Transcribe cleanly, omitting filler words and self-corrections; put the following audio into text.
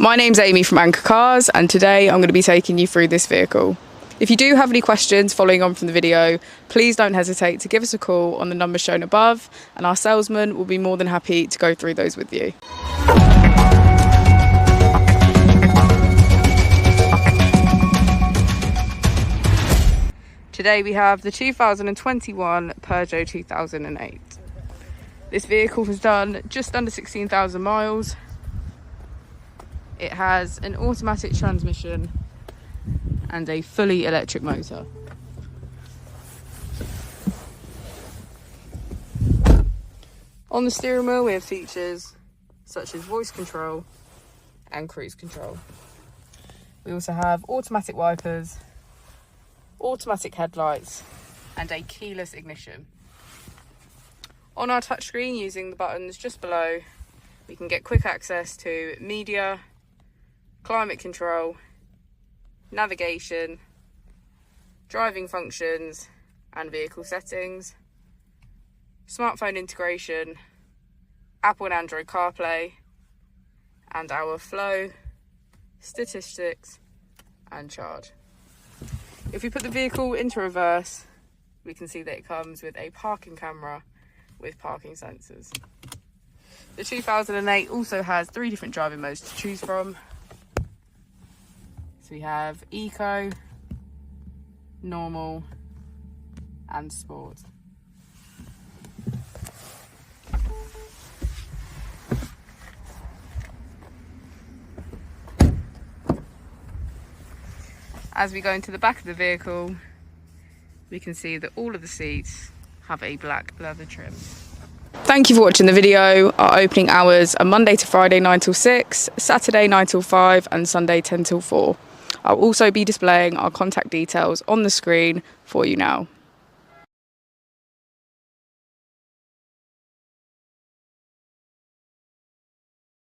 My name's Amy from Anchor Cars, and today I'm going to be taking you through this vehicle. If you do have any questions following on from the video, please don't hesitate to give us a call on the number shown above, and our salesman will be more than happy to go through those with you. Today we have the 2021 Peugeot 2008. This vehicle has done just under 16,000 miles. It has an automatic transmission and a fully electric motor. On the steering wheel we have features such as voice control and cruise control. We also have automatic wipers, automatic headlights and a keyless ignition. On our touchscreen, using the buttons just below, we can get quick access to media, climate control, navigation, driving functions and vehicle settings, smartphone integration, Apple and Android CarPlay, and our flow, statistics and charge. If we put the vehicle into reverse, we can see that it comes with a parking camera with parking sensors. The 2008 also has 3 different driving modes to choose from. So we have Eco, Normal and Sport. As we go into the back of the vehicle, we can see that all of the seats have a black leather trim. Thank you for watching the video. Our opening hours are Monday to Friday 9 till 6, Saturday 9 till 5 and Sunday 10 till 4. I'll also be displaying our contact details on the screen for you now.